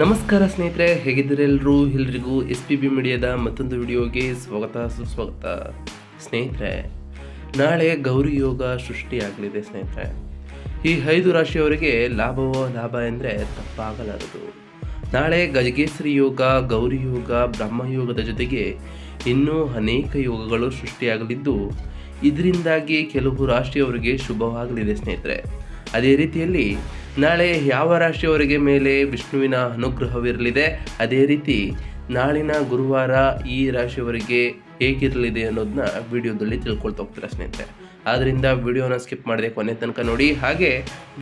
ನಮಸ್ಕಾರ ಸ್ನೇಹಿತರೆ, ಹೇಗಿದ್ದೀರಿ ಎಲ್ಲರಿಗೂ SPB ಮೀಡಿಯಾದ ಮತ್ತೊಂದು ವಿಡಿಯೋಗೆ ಸ್ವಾಗತ ಸುಸ್ವಾಗತ. ಸ್ನೇಹಿತರೆ, ನಾಳೆ ಗೌರಿ ಯೋಗ ಸೃಷ್ಟಿಯಾಗಲಿದೆ ಸ್ನೇಹಿತರೆ. ಈ 5 ರಾಶಿಯವರಿಗೆ ಲಾಭವೋ ಲಾಭ ಎಂದರೆ ತಪ್ಪಾಗಲಾರದು. ನಾಳೆ ಗಜಕೇಸರಿ ಯೋಗ, ಗೌರಿ ಯೋಗ, ಬ್ರಹ್ಮಯೋಗದ ಜೊತೆಗೆ ಇನ್ನೂ ಅನೇಕ ಯೋಗಗಳು ಸೃಷ್ಟಿಯಾಗಲಿದ್ದು, ಇದರಿಂದಾಗಿ ಕೆಲವು ರಾಶಿಯವರಿಗೆ ಶುಭವಾಗಲಿದೆ ಸ್ನೇಹಿತರೆ. ಅದೇ ರೀತಿಯಲ್ಲಿ ನಾಳೆ ಯಾವ ರಾಶಿಯವರಿಗೆ ಮೇಲೆ ವಿಷ್ಣುವಿನ ಅನುಗ್ರಹವಿರಲಿದೆ, ಅದೇ ರೀತಿ ನಾಳಿನ ಗುರುವಾರ ಈ ರಾಶಿಯವರಿಗೆ ಹೇಗಿರಲಿದೆ ಅನ್ನೋದನ್ನ ವಿಡಿಯೋದಲ್ಲಿ ತಿಳ್ಕೊಳ್ತಾ ಹೋಗ್ತೀರಾ ಸ್ನೇಹಿತರೆ. ಆದ್ದರಿಂದ ವಿಡಿಯೋನ ಸ್ಕಿಪ್ ಮಾಡದೆ ಕೊನೆ ತನಕ ನೋಡಿ. ಹಾಗೆ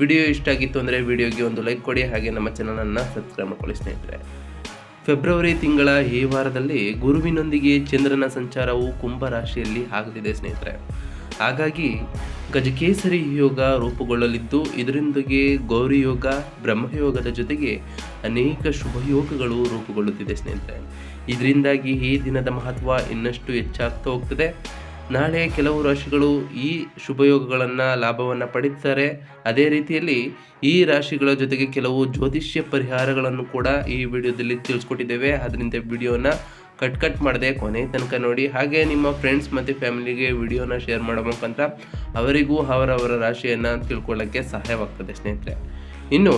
ವಿಡಿಯೋ ಇಷ್ಟ ಆಗಿತ್ತು ಅಂದರೆ ವಿಡಿಯೋಗೆ ಒಂದು ಲೈಕ್ ಕೊಡಿ. ಹಾಗೆ ನಮ್ಮ ಚಾನಲನ್ನು ಸಬ್ಸ್ಕ್ರೈಬ್ ಮಾಡ್ಕೊಳ್ಳಿ ಸ್ನೇಹಿತರೆ. ಫೆಬ್ರವರಿ ತಿಂಗಳ ಈ ವಾರದಲ್ಲಿ ಗುರುವಿನೊಂದಿಗೆ ಚಂದ್ರನ ಸಂಚಾರವು ಕುಂಭ ರಾಶಿಯಲ್ಲಿ ಆಗಲಿದೆ ಸ್ನೇಹಿತರೆ. ಹಾಗಾಗಿ ಗಜಕೇಸರಿ ಯೋಗ ರೂಪುಗೊಳ್ಳಲಿದ್ದು, ಇದರೊಂದಿಗೆ ಗೌರಿ ಯೋಗ, ಬ್ರಹ್ಮಯೋಗದ ಜೊತೆಗೆ ಅನೇಕ ಶುಭ ಯೋಗಗಳು ರೂಪುಗೊಳ್ಳುತ್ತಿದೆ ಸ್ನೇಹಿತರೆ. ಇದರಿಂದಾಗಿ ಈ ದಿನದ ಮಹತ್ವ ಇನ್ನಷ್ಟು ಹೆಚ್ಚಾಗ್ತಾ ಹೋಗ್ತದೆ. ನಾಳೆ ಕೆಲವು ರಾಶಿಗಳು ಈ ಶುಭಯೋಗಗಳನ್ನು ಲಾಭವನ್ನು ಪಡೀತಾರೆ. ಅದೇ ರೀತಿಯಲ್ಲಿ ಈ ರಾಶಿಗಳ ಜೊತೆಗೆ ಕೆಲವು ಜ್ಯೋತಿಷ್ಯ ಪರಿಹಾರಗಳನ್ನು ಕೂಡ ಈ ವಿಡಿಯೋದಲ್ಲಿ ತಿಳಿಸ್ಕೊಟ್ಟಿದ್ದೇವೆ. ಅದರಿಂದ ವಿಡಿಯೋನ ಕಟ್ ಮಾಡದೆ ಕೊನೆ ತನಕ ನೋಡಿ. ಹಾಗೆ ನಿಮ್ಮ ಫ್ರೆಂಡ್ಸ್ ಮತ್ತು ಫ್ಯಾಮಿಲಿಗೆ ವಿಡಿಯೋನ ಶೇರ್ ಮಾಡೋ ಮುಖಾಂತರ ಅವರಿಗೂ ಅವರವರ ರಾಶಿಯನ್ನು ತಿಳ್ಕೊಳ್ಳೋಕ್ಕೆ ಸಹಾಯವಾಗ್ತದೆ ಸ್ನೇಹಿತರೆ. ಇನ್ನು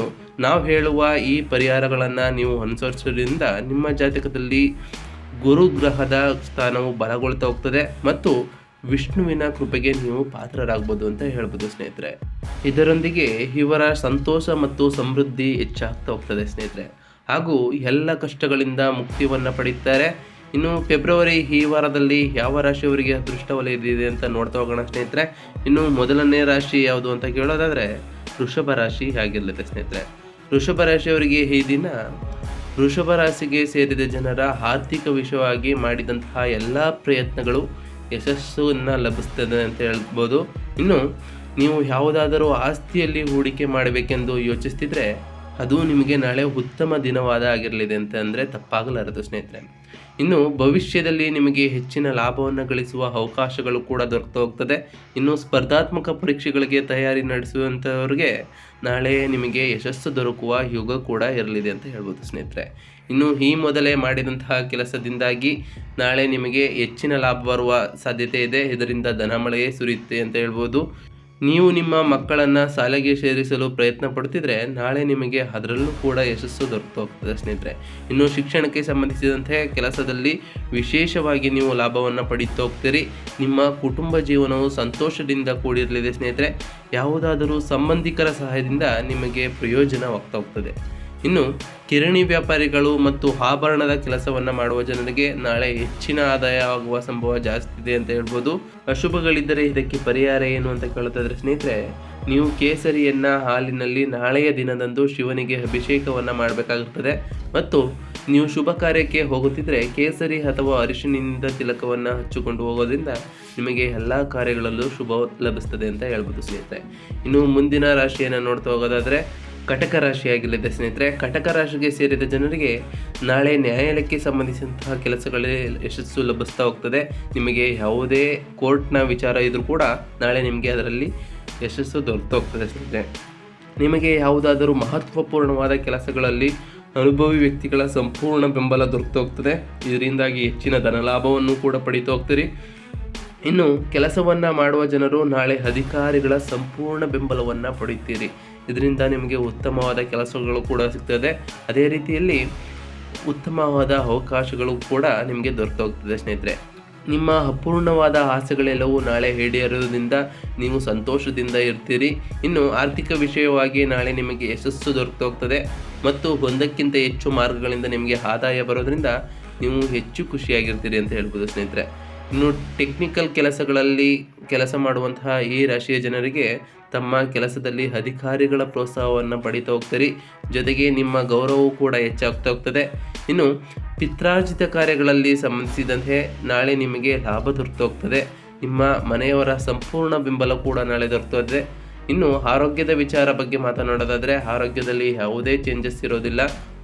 ನಾವು ಹೇಳುವ ಈ ಪರಿಹಾರಗಳನ್ನು ನೀವು ಅನುಸರಿಸೋದ್ರಿಂದ ನಿಮ್ಮ ಜಾತಕದಲ್ಲಿ ಗುರುಗ್ರಹದ ಸ್ಥಾನವು ಬಲಗೊಳ್ತಾ ಹೋಗ್ತದೆ ಮತ್ತು ವಿಷ್ಣುವಿನ ಕೃಪೆಗೆ ನೀವು ಪಾತ್ರರಾಗ್ಬೋದು ಅಂತ ಹೇಳ್ಬೋದು ಸ್ನೇಹಿತರೆ. ಇದರೊಂದಿಗೆ ಇವರ ಸಂತೋಷ ಮತ್ತು ಸಮೃದ್ಧಿ ಹೆಚ್ಚಾಗ್ತಾ ಹೋಗ್ತದೆ ಸ್ನೇಹಿತರೆ. ಹಾಗೂ ಎಲ್ಲ ಕಷ್ಟಗಳಿಂದ ಮುಕ್ತಿಯನ್ನು ಪಡೀತಾರೆ. ಇನ್ನು ಫೆಬ್ರವರಿ ಈ ವಾರದಲ್ಲಿ ಯಾವ ರಾಶಿಯವರಿಗೆ ಅದೃಷ್ಟ ವಲಯದಿದೆ ಅಂತ ನೋಡ್ತಾ ಹೋಗೋಣ ಸ್ನೇಹಿತರೆ. ಇನ್ನು ಮೊದಲನೇ ರಾಶಿ ಯಾವುದು ಅಂತ ಕೇಳೋದಾದರೆ ವೃಷಭ ರಾಶಿ ಆಗಿರಲಿದೆ ಸ್ನೇಹಿತರೆ. ವೃಷಭ ರಾಶಿಯವರಿಗೆ ಈ ದಿನ ವೃಷಭ ರಾಶಿಗೆ ಸೇರಿದ ಜನರ ಆರ್ಥಿಕ ವಿಷಯವಾಗಿ ಮಾಡಿದಂತಹ ಎಲ್ಲ ಪ್ರಯತ್ನಗಳು ಯಶಸ್ಸನ್ನು ಲಭಿಸ್ತದೆ ಅಂತ ಹೇಳ್ಬೋದು. ಇನ್ನು ನೀವು ಯಾವುದಾದರೂ ಆಸ್ತಿಯಲ್ಲಿ ಹೂಡಿಕೆ ಮಾಡಬೇಕೆಂದು ಯೋಚಿಸ್ತಿದ್ರೆ ಅದು ನಿಮಗೆ ನಾಳೆ ಉತ್ತಮ ದಿನವಾದ ಆಗಿರಲಿದೆ ಅಂತ ಅಂದರೆ ತಪ್ಪಾಗಲಾರದು ಸ್ನೇಹಿತರೆ. ಇನ್ನು ಭವಿಷ್ಯದಲ್ಲಿ ನಿಮಗೆ ಹೆಚ್ಚಿನ ಲಾಭವನ್ನು ಗಳಿಸುವ ಅವಕಾಶಗಳು ಕೂಡ ದೊರಕ್ತಾ ಹೋಗ್ತದೆ. ಇನ್ನು ಸ್ಪರ್ಧಾತ್ಮಕ ಪರೀಕ್ಷೆಗಳಿಗೆ ತಯಾರಿ ನಡೆಸುವಂಥವ್ರಿಗೆ ನಾಳೆ ನಿಮಗೆ ಯಶಸ್ಸು ದೊರಕುವ ಯುಗ ಕೂಡ ಇರಲಿದೆ ಅಂತ ಹೇಳ್ಬೋದು ಸ್ನೇಹಿತರೆ. ಇನ್ನು ಈ ಮೊದಲೇ ಮಾಡಿದಂತಹ ಕೆಲಸದಿಂದಾಗಿ ನಾಳೆ ನಿಮಗೆ ಹೆಚ್ಚಿನ ಲಾಭ ಬರುವ ಸಾಧ್ಯತೆ ಇದೆ. ಇದರಿಂದ ಧನಮಳೆಯೇ ಸುರಿಯುತ್ತೆ ಅಂತ ಹೇಳ್ಬೋದು. ನೀವು ನಿಮ್ಮ ಮಕ್ಕಳನ್ನು ಶಾಲೆಗೆ ಸೇರಿಸಲು ಪ್ರಯತ್ನ ಪಡ್ತಿದ್ರೆ ನಾಳೆ ನಿಮಗೆ ಅದರಲ್ಲೂ ಕೂಡ ಯಶಸ್ಸು ದೊರಕ್ತಾ ಹೋಗ್ತದೆ ಸ್ನೇಹಿತರೆ. ಇನ್ನು ಶಿಕ್ಷಣಕ್ಕೆ ಸಂಬಂಧಿಸಿದಂತೆ ಕೆಲಸದಲ್ಲಿ ವಿಶೇಷವಾಗಿ ನೀವು ಲಾಭವನ್ನು ಪಡೀತಾ ಹೋಗ್ತೀರಿ. ನಿಮ್ಮ ಕುಟುಂಬ ಜೀವನವು ಸಂತೋಷದಿಂದ ಕೂಡಿರಲಿದೆ ಸ್ನೇಹಿತರೆ. ಯಾವುದಾದರೂ ಸಂಬಂಧಿಕರ ಸಹಾಯದಿಂದ ನಿಮಗೆ ಪ್ರಯೋಜನವಾಗ್ತಾ ಹೋಗ್ತದೆ. ಇನ್ನು ಕಿರಣಿ ವ್ಯಾಪಾರಿಗಳು ಮತ್ತು ಆಭರಣದ ಕೆಲಸವನ್ನು ಮಾಡುವ ಜನರಿಗೆ ನಾಳೆ ಹೆಚ್ಚಿನ ಆದಾಯ ಆಗುವ ಸಂಭವ ಜಾಸ್ತಿ ಇದೆ ಅಂತ ಹೇಳ್ಬೋದು. ಅಶುಭಗಳಿದ್ದರೆ ಇದಕ್ಕೆ ಪರಿಹಾರ ಏನು ಅಂತ ಕೇಳ್ತಿದ್ರೆ ಸ್ನೇಹಿತರೆ, ನೀವು ಕೇಸರಿಯನ್ನು ಹಾಲಿನಲ್ಲಿ ನಾಳೆಯ ದಿನದಂದು ಶಿವನಿಗೆ ಅಭಿಷೇಕವನ್ನು ಮಾಡಬೇಕಾಗುತ್ತದೆ. ಮತ್ತು ನೀವು ಶುಭ ಕಾರ್ಯಕ್ಕೆ ಹೋಗುತ್ತಿದ್ದರೆ ಕೇಸರಿ ಅಥವಾ ಅರಿಶಿನಿಂದ ತಿಲಕವನ್ನು ಹಚ್ಚಿಕೊಂಡು ಹೋಗೋದ್ರಿಂದ ನಿಮಗೆ ಎಲ್ಲ ಕಾರ್ಯಗಳಲ್ಲೂ ಶುಭ ಲಭಿಸ್ತದೆ ಅಂತ ಹೇಳ್ಬೋದು ಸ್ನೇಹಿತರೆ. ಇನ್ನು ಮುಂದಿನ ರಾಶಿಯನ್ನು ನೋಡ್ತಾ ಹೋಗೋದಾದರೆ ಕಟಕ ರಾಶಿಯಾಗಿರಲಿದೆ ಸ್ನೇಹಿತರೆ. ಕಟಕ ರಾಶಿಗೆ ಸೇರಿದ ಜನರಿಗೆ ನಾಳೆ ನ್ಯಾಯಾಲಯಕ್ಕೆ ಸಂಬಂಧಿಸಿದಂತಹ ಕೆಲಸಗಳಲ್ಲಿ ಯಶಸ್ಸು ಲಭಿಸ್ತಾ ಹೋಗ್ತದೆ. ನಿಮಗೆ ಯಾವುದೇ ಕೋರ್ಟ್ನ ವಿಚಾರ ಇದ್ರೂ ಕೂಡ ನಾಳೆ ನಿಮಗೆ ಅದರಲ್ಲಿ ಯಶಸ್ಸು ದೊರಕ್ತಾ ಹೋಗ್ತದೆ ಸ್ನೇಹಿತರೆ. ನಿಮಗೆ ಯಾವುದಾದರೂ ಮಹತ್ವಪೂರ್ಣವಾದ ಕೆಲಸಗಳಲ್ಲಿ ಅನುಭವಿ ವ್ಯಕ್ತಿಗಳ ಸಂಪೂರ್ಣ ಬೆಂಬಲ ದೊರಕ್ತಾ ಹೋಗ್ತದೆ. ಇದರಿಂದಾಗಿ ಹೆಚ್ಚಿನ ಧನಲಾಭವನ್ನು ಕೂಡ ಪಡೀತಾ ಹೋಗ್ತೀರಿ. ಇನ್ನು ಕೆಲಸವನ್ನು ಮಾಡುವ ಜನರು ನಾಳೆ ಅಧಿಕಾರಿಗಳ ಸಂಪೂರ್ಣ ಬೆಂಬಲವನ್ನು ಪಡೆಯುತ್ತೀರಿ. ಇದರಿಂದ ನಿಮಗೆ ಉತ್ತಮವಾದ ಕೆಲಸಗಳು ಕೂಡ ಸಿಗ್ತದೆ. ಅದೇ ರೀತಿಯಲ್ಲಿ ಉತ್ತಮವಾದ ಅವಕಾಶಗಳು ಕೂಡ ನಿಮಗೆ ದೊರಕ್ತಾ ಹೋಗ್ತದೆ ಸ್ನೇಹಿತರೆ. ನಿಮ್ಮ ಅಪೂರ್ಣವಾದ ಆಸೆಗಳೆಲ್ಲವೂ ನಾಳೆ ಈಡೇರೋದ್ರಿಂದ ನೀವು ಸಂತೋಷದಿಂದ ಇರ್ತೀರಿ. ಇನ್ನು ಆರ್ಥಿಕ ವಿಷಯವಾಗಿ ನಾಳೆ ನಿಮಗೆ ಯಶಸ್ಸು ದೊರಕ್ತಾ ಹೋಗ್ತದೆ ಮತ್ತು ಒಂದಕ್ಕಿಂತ ಹೆಚ್ಚು ಮಾರ್ಗಗಳಿಂದ ನಿಮಗೆ ಆದಾಯ ಬರೋದ್ರಿಂದ ನೀವು ಹೆಚ್ಚು ಖುಷಿಯಾಗಿರ್ತೀರಿ ಅಂತ ಹೇಳ್ಬೋದು ಸ್ನೇಹಿತರೆ. ಇನ್ನು ಟೆಕ್ನಿಕಲ್ ಕೆಲಸಗಳಲ್ಲಿ ಕೆಲಸ ಮಾಡುವಂತಹ ಈ ರಾಶಿಯ ಜನರಿಗೆ ತಮ್ಮ ಕೆಲಸದಲ್ಲಿ ಅಧಿಕಾರಿಗಳ ಪ್ರೋತ್ಸಾಹವನ್ನು ಪಡೀತಾ ಹೋಗ್ತೀರಿ. ಜೊತೆಗೆ ನಿಮ್ಮ ಗೌರವವು ಕೂಡ ಹೆಚ್ಚಾಗ್ತಾ ಹೋಗ್ತದೆ. ಇನ್ನು ಪಿತ್ರಾರ್ಜಿತ ಕಾರ್ಯಗಳಲ್ಲಿ ಸಂಬಂಧಿಸಿದಂತೆ ನಾಳೆ ನಿಮಗೆ ಲಾಭ ದೊರಕ್ತಾ ಹೋಗ್ತದೆ. ನಿಮ್ಮ ಮನೆಯವರ ಸಂಪೂರ್ಣ ಬೆಂಬಲ ಕೂಡ ನಾಳೆ ದೊರಕ್ತದೆ. ಇನ್ನು ಆರೋಗ್ಯದ ವಿಚಾರ ಬಗ್ಗೆ ಮಾತನಾಡೋದಾದರೆ ಆರೋಗ್ಯದಲ್ಲಿ ಯಾವುದೇ ಚೇಂಜಸ್ ಇರೋದಿಲ್ಲ.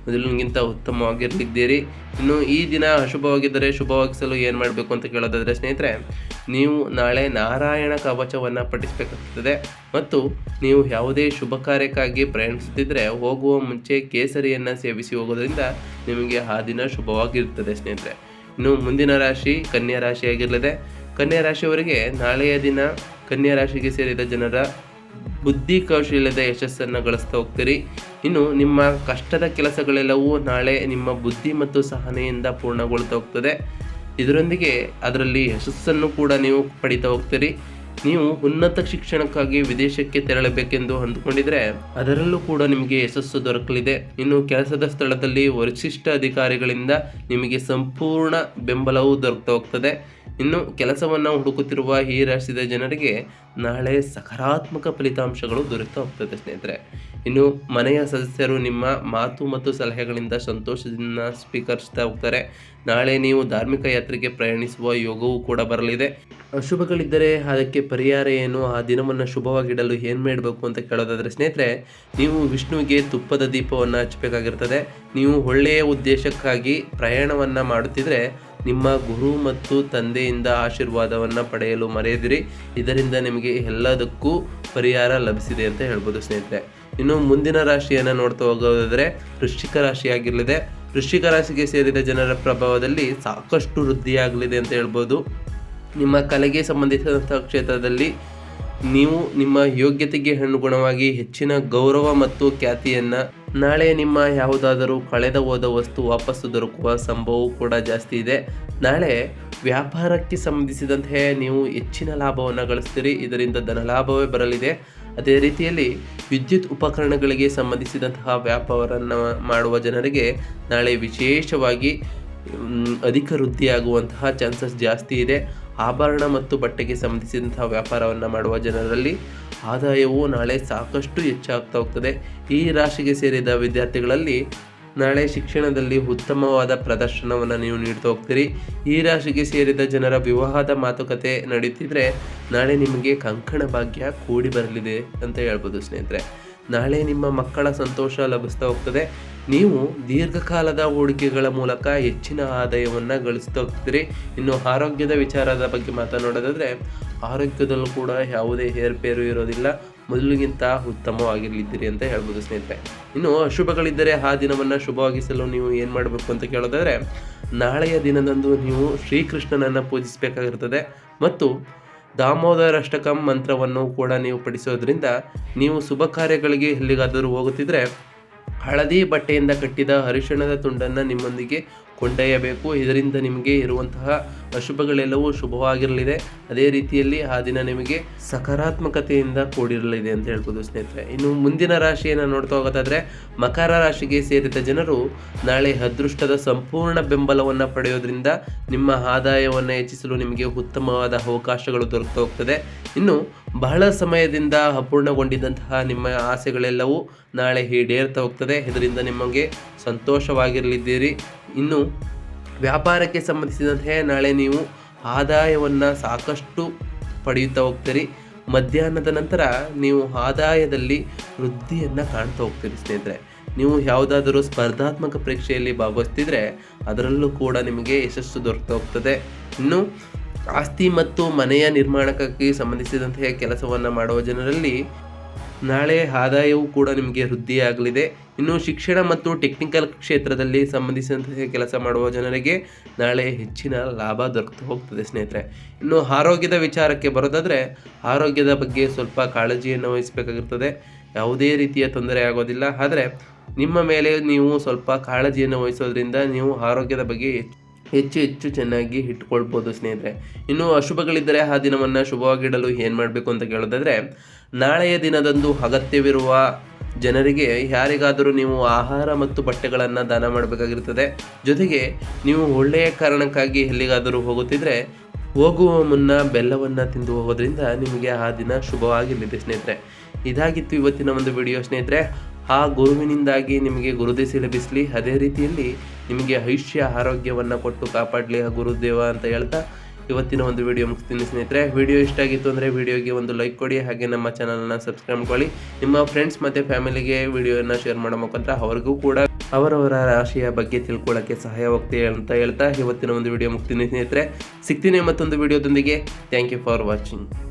ಮೊದಲಿಗಿಂತ ಉತ್ತಮವಾಗಿರಲಿದ್ದೀರಿ. ಇನ್ನು ಈ ದಿನ ಅಶುಭವಾಗಿದ್ದರೆ ಶುಭವಾಗಿಸಲು ಏನು ಮಾಡಬೇಕು ಅಂತ ಕೇಳೋದಾದರೆ ಸ್ನೇಹಿತರೆ, ನೀವು ನಾಳೆ ನಾರಾಯಣ ಕವಚವನ್ನು ಪಠಿಸಬೇಕಾಗ್ತದೆ. ಮತ್ತು ನೀವು ಯಾವುದೇ ಶುಭ ಕಾರ್ಯಕ್ಕಾಗಿ ಪ್ರಯಾಣಿಸುತ್ತಿದ್ದರೆ ಹೋಗುವ ಮುಂಚೆ ಕೇಸರಿಯನ್ನು ಸೇವಿಸಿ ಹೋಗೋದ್ರಿಂದ ನಿಮಗೆ ಆ ದಿನ ಶುಭವಾಗಿರ್ತದೆ ಸ್ನೇಹಿತರೆ. ಇನ್ನು ಮುಂದಿನ ರಾಶಿ ಕನ್ಯಾ ರಾಶಿಯಾಗಿರಲಿದೆ. ಕನ್ಯಾ ರಾಶಿಯವರಿಗೆ ನಾಳೆಯ ದಿನ ಕನ್ಯಾ ರಾಶಿಗೆ ಸೇರಿದ ಜನರ ಬುದ್ಧಿ ಕೌಶಲ್ಯದ ಯಶಸ್ಸನ್ನು ಗಳಿಸ್ತಾ ಹೋಗ್ತೀರಿ. ಇನ್ನು ನಿಮ್ಮ ಕಷ್ಟದ ಕೆಲಸಗಳೆಲ್ಲವೂ ನಾಳೆ ನಿಮ್ಮ ಬುದ್ಧಿ ಮತ್ತು ಸಹನೆಯಿಂದ ಪೂರ್ಣಗೊಳ್ತಾ ಹೋಗ್ತದೆ. ಇದರೊಂದಿಗೆ ಅದರಲ್ಲಿ ಯಶಸ್ಸನ್ನು ಕೂಡ ನೀವು ಪಡಿತಾ ಹೋಗ್ತೀರಿ. ನೀವು ಉನ್ನತ ಶಿಕ್ಷಣಕ್ಕಾಗಿ ವಿದೇಶಕ್ಕೆ ತೆರಳಬೇಕೆಂದು ಅಂದುಕೊಂಡಿದ್ರೆ ಅದರಲ್ಲೂ ಕೂಡ ನಿಮಗೆ ಯಶಸ್ಸು ದೊರಕಲಿದೆ. ಇನ್ನು ಕೆಲಸದ ಸ್ಥಳದಲ್ಲಿ ವರಿಷ್ಠ ಅಧಿಕಾರಿಗಳಿಂದ ನಿಮಗೆ ಸಂಪೂರ್ಣ ಬೆಂಬಲವೂ ದೊರಕ್ತಾ ಹೋಗ್ತದೆ. ಇನ್ನು ಕೆಲಸವನ್ನು ಹುಡುಕುತ್ತಿರುವ ಈ ರಾಶಿಯ ಜನರಿಗೆ ನಾಳೆ ಸಕಾರಾತ್ಮಕ ಫಲಿತಾಂಶಗಳು ದೊರೆತಾ ಹೋಗ್ತದೆ ಸ್ನೇಹಿತರೆ. ಇನ್ನು ಮನೆಯ ಸದಸ್ಯರು ನಿಮ್ಮ ಮಾತು ಮತ್ತು ಸಲಹೆಗಳಿಂದ ಸಂತೋಷದಿಂದ ಸ್ವೀಕರಿಸ್ತಾ ಹೋಗ್ತಾರೆ. ನಾಳೆ ನೀವು ಧಾರ್ಮಿಕ ಯಾತ್ರೆಗೆ ಪ್ರಯಾಣಿಸುವ ಯೋಗವೂ ಕೂಡ ಬರಲಿದೆ. ಅಶುಭಗಳಿದ್ದರೆ ಅದಕ್ಕೆ ಪರಿಹಾರ ಏನು, ಆ ದಿನವನ್ನು ಶುಭವಾಗಿಡಲು ಏನು ಮಾಡಬೇಕು ಅಂತ ಕೇಳೋದಾದರೆ ಸ್ನೇಹಿತರೆ, ನೀವು ವಿಷ್ಣುವಿಗೆ ತುಪ್ಪದ ದೀಪವನ್ನು ಹಚ್ಚಬೇಕಾಗಿರ್ತದೆ. ನೀವು ಒಳ್ಳೆಯ ಉದ್ದೇಶಕ್ಕಾಗಿ ಪ್ರಯಾಣವನ್ನು ಮಾಡುತ್ತಿದ್ದರೆ ನಿಮ್ಮ ಗುರು ಮತ್ತು ತಂದೆಯಿಂದ ಆಶೀರ್ವಾದವನ್ನು ಪಡೆಯಲು ಮರೆಯದಿರಿ. ಇದರಿಂದ ನಿಮಗೆ ಎಲ್ಲದಕ್ಕೂ ಪರಿಹಾರ ಲಭಿಸಿದೆ ಅಂತ ಹೇಳ್ಬೋದು ಸ್ನೇಹಿತರೆ. ಇನ್ನು ಮುಂದಿನ ರಾಶಿಯನ್ನು ನೋಡ್ತಾ ಹೋಗೋದಾದರೆ ವೃಶ್ಚಿಕ ರಾಶಿಯಾಗಿರಲಿದೆ. ವೃಶ್ಚಿಕ ರಾಶಿಗೆ ಸೇರಿದ ಜನರ ಪ್ರಭಾವದಲ್ಲಿ ಸಾಕಷ್ಟು ವೃದ್ಧಿಯಾಗಲಿದೆ ಅಂತ ಹೇಳ್ಬೋದು. ನಿಮ್ಮ ಕಲೆಗೆ ಸಂಬಂಧಿಸಿದಂಥ ಕ್ಷೇತ್ರದಲ್ಲಿ ನೀವು ನಿಮ್ಮ ಯೋಗ್ಯತೆಗೆ ಅನುಗುಣವಾಗಿ ಹೆಚ್ಚಿನ ಗೌರವ ಮತ್ತು ಖ್ಯಾತಿಯನ್ನು ನಾಳೆ ನಿಮ್ಮ ಯಾವುದಾದರೂ ಕಳೆದ ಹೋದ ವಸ್ತು ವಾಪಸ್ಸು ದೊರಕುವ ಸಂಭವವೂ ಕೂಡ ಜಾಸ್ತಿ ಇದೆ. ನಾಳೆ ವ್ಯಾಪಾರಕ್ಕೆ ಸಂಬಂಧಿಸಿದಂತೆ ನೀವು ಹೆಚ್ಚಿನ ಲಾಭವನ್ನು ಗಳಿಸ್ತೀರಿ. ಇದರಿಂದ ಧನಲಾಭವೇ ಬರಲಿದೆ. ಅದೇ ರೀತಿಯಲ್ಲಿ ವಿದ್ಯುತ್ ಉಪಕರಣಗಳಿಗೆ ಸಂಬಂಧಿಸಿದಂತಹ ವ್ಯಾಪಾರವನ್ನು ಮಾಡುವ ಜನರಿಗೆ ನಾಳೆ ವಿಶೇಷವಾಗಿ ಅಧಿಕ ವೃದ್ಧಿಯಾಗುವಂತಹ ಚಾನ್ಸಸ್ ಜಾಸ್ತಿ ಇದೆ. ಆಭರಣ ಮತ್ತು ಬಟ್ಟೆಗೆ ಸಂಬಂಧಿಸಿದಂತಹ ವ್ಯಾಪಾರವನ್ನು ಮಾಡುವ ಜನರಲ್ಲಿ ಆದಾಯವು ನಾಳೆ ಸಾಕಷ್ಟು ಹೆಚ್ಚಾಗ್ತಾ ಹೋಗ್ತದೆ. ಈ ರಾಶಿಗೆ ಸೇರಿದ ವಿದ್ಯಾರ್ಥಿಗಳಲ್ಲಿ ನಾಳೆ ಶಿಕ್ಷಣದಲ್ಲಿ ಉತ್ತಮವಾದ ಪ್ರದರ್ಶನವನ್ನು ನೀವು ನೀಡ್ತಾ ಹೋಗ್ತೀರಿ. ಈ ರಾಶಿಗೆ ಸೇರಿದ ಜನರ ವಿವಾಹದ ಮಾತುಕತೆ ನಡೀತಿದ್ರೆ ನಾಳೆ ನಿಮಗೆ ಕಂಕಣ ಭಾಗ್ಯ ಕೂಡಿ ಬರಲಿದೆ ಅಂತ ಹೇಳ್ಬೋದು ಸ್ನೇಹಿತರೆ. ನಾಳೆ ನಿಮ್ಮ ಮಕ್ಕಳ ಸಂತೋಷ ಲಭಿಸ್ತಾ ಹೋಗ್ತದೆ. ನೀವು ದೀರ್ಘಕಾಲದ ಹೂಡಿಕೆಗಳ ಮೂಲಕ ಹೆಚ್ಚಿನ ಆದಾಯವನ್ನು ಗಳಿಸ್ತಾ ಹೋಗ್ತೀರಿ. ಇನ್ನು ಆರೋಗ್ಯದ ವಿಚಾರದ ಬಗ್ಗೆ ಮಾತನಾಡೋದಾದರೆ ಆರೋಗ್ಯದಲ್ಲೂ ಕೂಡ ಯಾವುದೇ ಏರ್ಪೇರು ಇರೋದಿಲ್ಲ, ಮೊದಲಿಗಿಂತ ಉತ್ತಮವಾಗಿರಲಿದ್ದೀರಿ ಅಂತ ಹೇಳ್ಬೋದು ಸ್ನೇಹಿತರೆ. ಇನ್ನು ಅಶುಭಗಳಿದ್ದರೆ ಆ ದಿನವನ್ನು ಶುಭವಾಗಿಸಲು ನೀವು ಏನು ಮಾಡಬೇಕು ಅಂತ ಕೇಳೋದಾದರೆ ನಾಳೆಯ ದಿನದಂದು ನೀವು ಶ್ರೀಕೃಷ್ಣನನ್ನು ಪೂಜಿಸಬೇಕಾಗಿರ್ತದೆ. ಮತ್ತು ದಾಮೋದರ ಅಷ್ಟಕಂ ಮಂತ್ರವನ್ನು ಕೂಡ ನೀವು ಪಠಿಸೋದ್ರಿಂದ ನೀವು ಶುಭ ಕಾರ್ಯಗಳಿಗೆ ಎಲ್ಲಿಗಾದರೂ ಹೋಗುತ್ತಿದ್ದರೆ ಹಳದಿ ಬಟ್ಟೆಯಿಂದ ಕಟ್ಟಿದ ಅರಿಶಿಣದ ತುಂಡನ್ನು ನಿಮ್ಮೊಂದಿಗೆ ಕೊಂಡೊಯ್ಯಬೇಕು. ಇದರಿಂದ ನಿಮಗೆ ಇರುವಂತಹ ಅಶುಭಗಳೆಲ್ಲವೂ ಶುಭವಾಗಿರಲಿದೆ. ಅದೇ ರೀತಿಯಲ್ಲಿ ಆ ದಿನ ನಿಮಗೆ ಸಕಾರಾತ್ಮಕತೆಯಿಂದ ಕೂಡಿರಲಿದೆ ಅಂತ ಹೇಳ್ಬೋದು ಸ್ನೇಹಿತರೆ. ಇನ್ನು ಮುಂದಿನ ರಾಶಿಯನ್ನು ನೋಡ್ತಾ ಹೋಗೋದಾದರೆ ಮಕರ ರಾಶಿಗೆ ಸೇರಿದ ಜನರು ನಾಳೆ ಅದೃಷ್ಟದ ಸಂಪೂರ್ಣ ಬೆಂಬಲವನ್ನು ಪಡೆಯೋದ್ರಿಂದ ನಿಮ್ಮ ಆದಾಯವನ್ನು ಹೆಚ್ಚಿಸಲು ನಿಮಗೆ ಉತ್ತಮವಾದ ಅವಕಾಶಗಳು ದೊರಕ್ತಾ ಹೋಗ್ತದೆ. ಇನ್ನು ಬಹಳ ಸಮಯದಿಂದ ಅಪೂರ್ಣಗೊಂಡಿದ್ದಂತಹ ನಿಮ್ಮ ಆಸೆಗಳೆಲ್ಲವೂ ನಾಳೆ ಈಡೇರ್ತಾ ಹೋಗ್ತದೆ. ಇದರಿಂದ ನಿಮಗೆ ಸಂತೋಷವಾಗಿರಲಿದ್ದೀರಿ. ಇನ್ನು ವ್ಯಾಪಾರಕ್ಕೆ ಸಂಬಂಧಿಸಿದಂತೆ ನಾಳೆ ನೀವು ಆದಾಯವನ್ನು ಸಾಕಷ್ಟು ಪಡೆಯುತ್ತಾ ಹೋಗ್ತೀರಿ. ಮಧ್ಯಾಹ್ನದ ನಂತರ ನೀವು ಆದಾಯದಲ್ಲಿ ವೃದ್ಧಿಯನ್ನು ಕಾಣ್ತಾ ಹೋಗ್ತೀರಿ ಸ್ನೇಹಿತರೆ. ನೀವು ಯಾವುದಾದರೂ ಸ್ಪರ್ಧಾತ್ಮಕ ಪರೀಕ್ಷೆಯಲ್ಲಿ ಭಾಗವಹಿಸ್ತಿದ್ರೆ ಅದರಲ್ಲೂ ಕೂಡ ನಿಮಗೆ ಯಶಸ್ಸು ದೊರಕ್ತಾ ಹೋಗ್ತದೆ. ಇನ್ನು ಆಸ್ತಿ ಮತ್ತು ಮನೆಯ ನಿರ್ಮಾಣಕ್ಕೆ ಸಂಬಂಧಿಸಿದಂತಹ ಕೆಲಸವನ್ನು ಮಾಡುವ ಜನರಲ್ಲಿ ನಾಳೆ ಆದಾಯವೂ ಕೂಡ ನಿಮಗೆ ವೃದ್ಧಿಯಾಗಲಿದೆ. ಇನ್ನು ಶಿಕ್ಷಣ ಮತ್ತು ಟೆಕ್ನಿಕಲ್ ಕ್ಷೇತ್ರದಲ್ಲಿ ಸಂಬಂಧಿಸಿದಂತಹ ಕೆಲಸ ಮಾಡುವ ಜನರಿಗೆ ನಾಳೆ ಹೆಚ್ಚಿನ ಲಾಭ ದೊರಕ್ತಾ ಹೋಗ್ತದೆ ಸ್ನೇಹಿತರೆ. ಇನ್ನು ಆರೋಗ್ಯದ ವಿಚಾರಕ್ಕೆ ಬರೋದಾದರೆ ಆರೋಗ್ಯದ ಬಗ್ಗೆ ಸ್ವಲ್ಪ ಕಾಳಜಿಯನ್ನು ವಹಿಸಬೇಕಾಗಿರ್ತದೆ. ಯಾವುದೇ ರೀತಿಯ ತೊಂದರೆ ಆಗೋದಿಲ್ಲ. ಆದರೆ ನಿಮ್ಮ ಮೇಲೆ ನೀವು ಸ್ವಲ್ಪ ಕಾಳಜಿಯನ್ನು ವಹಿಸೋದ್ರಿಂದ ನೀವು ಆರೋಗ್ಯದ ಬಗ್ಗೆ ಹೆಚ್ಚು ಚೆನ್ನಾಗಿ ಇಟ್ಕೊಳ್ಬೋದು ಸ್ನೇಹಿತರೆ. ಇನ್ನು ಅಶುಭಗಳಿದ್ದರೆ ಆ ದಿನವನ್ನು ಶುಭವಾಗಿಡಲು ಏನು ಮಾಡಬೇಕು ಅಂತ ಕೇಳೋದಾದರೆ ನಾಳೆಯ ದಿನದಂದು ಅಗತ್ಯವಿರುವ ಜನರಿಗೆ ಯಾರಿಗಾದರೂ ನೀವು ಆಹಾರ ಮತ್ತು ಬಟ್ಟೆಗಳನ್ನು ದಾನ ಮಾಡಬೇಕಾಗಿರ್ತದೆ. ಜೊತೆಗೆ ನೀವು ಒಳ್ಳೆಯ ಕಾರಣಕ್ಕಾಗಿ ಎಲ್ಲಿಗಾದರೂ ಹೋಗುತ್ತಿದ್ದರೆ ಹೋಗುವ ಮುನ್ನ ಬೆಲ್ಲವನ್ನು ತಿಂದು ಹೋಗೋದ್ರಿಂದ ನಿಮಗೆ ಆ ದಿನ ಶುಭವಾಗಿರಲಿದೆ ಸ್ನೇಹಿತರೆ. ಇದಾಗಿತ್ತು ಇವತ್ತಿನ ಒಂದು ವಿಡಿಯೋ ಸ್ನೇಹಿತರೆ. ಆ ಗುರುವಿನಿಂದಾಗಿ ನಿಮಗೆ ಗುರುದಶೆ ಲಭಿಸಲಿ. ಅದೇ ರೀತಿಯಲ್ಲಿ ನಿಮಗೆ ಐಶ್ಯ ಆರೋಗ್ಯವನ್ನು ಕೊಟ್ಟು ಕಾಪಾಡಲಿ ಆ ಗುರುದೇವ ಅಂತ ಹೇಳ್ತಾ ಇವತ್ತಿನ ಒಂದು ವಿಡಿಯೋ ಮುಗಿಸ್ತೀನಿ ಸ್ನೇಹಿತರೆ. ವಿಡಿಯೋ ಇಷ್ಟ ಆಗಿತ್ತು ಅಂದರೆ ವಿಡಿಯೋಗೆ ಒಂದು ಲೈಕ್ ಕೊಡಿ. ಹಾಗೆ ನಮ್ಮ ಚಾನಲನ್ನು ಸಬ್ಸ್ಕ್ರೈಬ್ ಮಾಡಿ ನಿಮ್ಮ ಫ್ರೆಂಡ್ಸ್ ಮತ್ತು ಫ್ಯಾಮಿಲಿಗೆ ವಿಡಿಯೋನ ಶೇರ್ ಮಾಡೋ ಮುಖಾಂತರ ಅವ್ರಿಗೂ ಕೂಡ ಅವರವರ ರಾಶಿಯ ಬಗ್ಗೆ ತಿಳ್ಕೊಳ್ಳೋಕ್ಕೆ ಸಹಾಯವಾಗ್ತದೆ ಅಂತ ಹೇಳ್ತಾ ಇವತ್ತಿನ ಒಂದು ವಿಡಿಯೋ ಮುಗ್ತೀನಿ ಸ್ನೇಹಿತರೆ. ಸಿಗ್ತೀನಿ ಮತ್ತೊಂದು ವಿಡಿಯೋದೊಂದಿಗೆ. Thank you for watching.